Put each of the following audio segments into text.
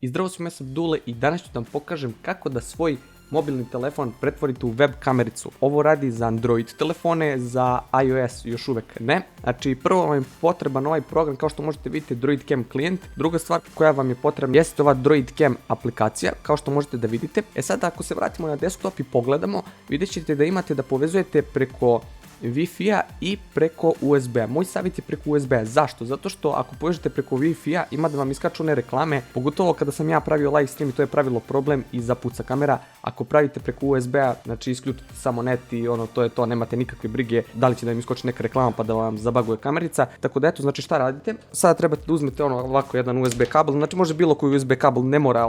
I zdravo sam, ja sam Dule i danas ću da vam pokažem kako da svoj mobilni telefon pretvorite u web kamericu. Ovo radi za Android telefone, za iOS još uvek ne. Znači prvo vam je potreban ovaj program, kao što možete vidjeti, Droid Cam klijent. Druga stvar koja vam je potrebna jeste ova Droid Cam aplikacija, kao što možete da vidite. E sad ako se vratimo na desktop i pogledamo, vidjet ćete da imate da povezujete preko Wi-Fi-a i preko USB-a. Moj savjet je preko USB-a. Zašto? Zato što ako povežete preko Wi-Fi-a ima da vam iskaču one reklame, pogotovo kada sam ja pravio live stream i to je pravilo problem i zapuca kamera. Ako pravite preko USB-a, znači isključite samo net i to je to, nemate nikakve brige da li će da im iskoči neka reklama pa da vam zabaguje kamerica. Tako da eto, znači šta radite? Sada trebate da uzmete ovako jedan USB kabel, znači može bilo koji USB kabel, ne mora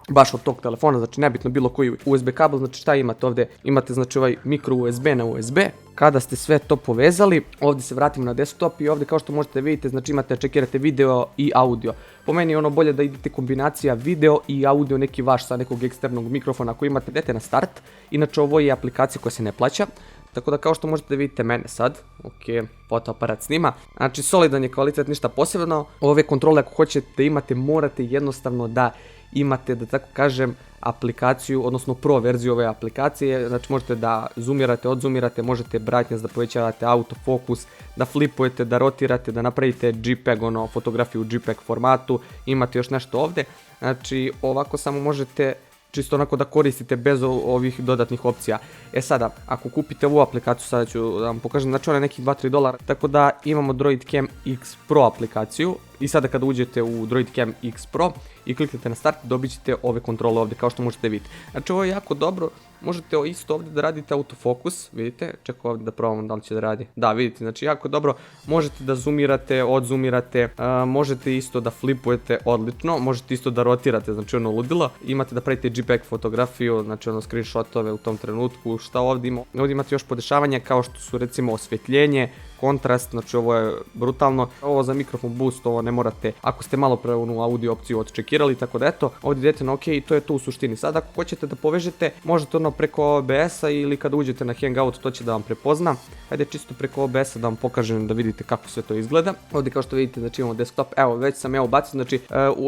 baš od tog telefona, znači nebitno bilo koji USB kabel. Znači šta imate ovdje? Imate znači ovaj micro USB na USB. Kada ste sve to povezali, ovdje se vratimo na desktop i ovdje kao što možete vidjeti, znači imate da čekirate video i audio. Po meni je bolje da idete kombinacija video i audio, neki vaš sa nekog eksternog mikrofona ako imate, idete na start. Inače ovo je aplikacija koja se ne plaća. Tako da kao što možete da vidite mene sad, ok, fotoaparat snima, znači solidan je kvalitet, ništa posebno. Ove kontrole ako hoćete da imate, morate jednostavno da imate, da tako kažem, aplikaciju, odnosno pro verziju ove aplikacije. Znači možete da zoomirate, odzoomirate, možete brightness da povećavate, autofokus, da flipujete, da rotirate, da napravite JPEG, fotografiju u JPEG formatu. Imate još nešto ovdje, znači ovako samo možete čisto onako da koristite bez ovih dodatnih opcija. E sada, ako kupite ovu aplikaciju, sada ću da vam pokažem, znači ona je nekih $2-3, tako da imamo Droid Cam X Pro aplikaciju i sada kada uđete u Droid Cam X Pro i kliknete na start, dobit ćete ove kontrole ovdje kao što možete vidjeti. Znači ovo je jako dobro, možete isto ovdje da radite autofokus, vidite, čekaj ovdje da probamo da li će da radi. Da, vidite, znači jako dobro, možete da zoomirate, odzoomirate, možete isto da flipujete odlično, možete isto da rotirate, znači ludilo, imate da pravite JPEG fotografiju, znači screenshotove u tom trenutku. Šta ovdje ima? Ovdje imate još podešavanja kao što su recimo osvjetljenje, kontrast, znači ovo je brutalno. Ovo za mikrofon boost, ovo ne morate ako ste malo pre onu audio opciju odčekirali, tako da eto, ovdje idete na ok i to je to u suštini. Sad ako hoćete da povežete, možete preko OBS-a ili kada uđete na Hangout, to će da vam prepozna. Hajde čisto preko OBS-a da vam pokažem da vidite kako sve to izgleda. Ovdje kao što vidite, znači imamo desktop, evo već sam ja ubacio, znači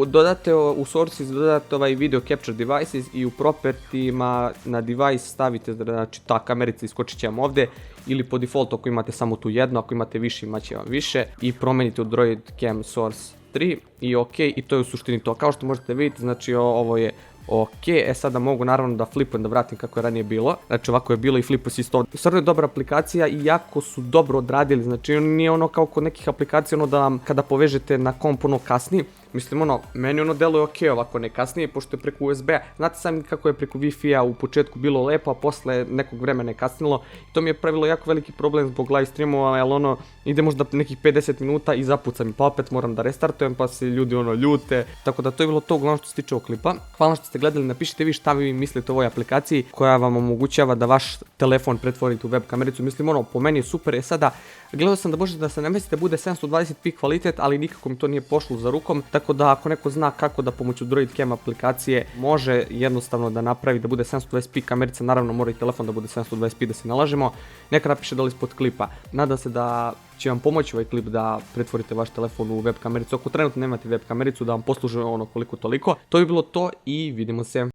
dodate u sources, dodate ovaj video capture devices i u propertima na device stavite, znači ta kamerica iskočit će vam ovdje ili po defaultu ako imate samo tu jedno, ako imate više imaće vam više i promenite u Droid Cam Source 3 i ok, i to je u suštini to. Kao što možete vidjeti, znači ovo je ok. E sada mogu naravno da flipujem, da vratim kako je ranije bilo. Znači ovako je bilo i flipuje se isto. Stvarno je dobra aplikacija i jako su dobro odradili. Znači nije kao kod nekih aplikacija da vam kada povežete na komp kasni. Mislim meni deluje ok ovako, ne kasnije, pošto je preko USB-a. Znate sami kako je preko Wi-Fi-a u početku bilo lepo, a posle nekog vremena je kasnilo. I to mi je pravilo jako veliki problem zbog live streamova, jer ide možda nekih 50 minuta i zapuca mi, pa opet moram da restartujem, pa se ljudi ljute. Tako da to je bilo to uglavnom što se tiče ovog klipa. Hvala što ste gledali, napišite vi šta vi mislite o ovoj aplikaciji koja vam omogućava da vaš telefon pretvorite u web kamericu. Mislim po meni je super. Je sada, gledao sam da možete da se namestite bude 720p kvalitet, ali nikako mi to nije pošlo za rukom. Tako da ako neko zna kako da pomoću Droid Cam aplikacije može jednostavno da napravi da bude 720p kamerica, naravno mora i telefon da bude 720p, da se nalažemo, neka napiše dole ispod klipa. Nadam se da će vam pomoći ovaj klip da pretvorite vaš telefon u web kamericu. Ako trenutno nemate web kamericu, da vam posluže koliko toliko. To bi bilo to i vidimo se.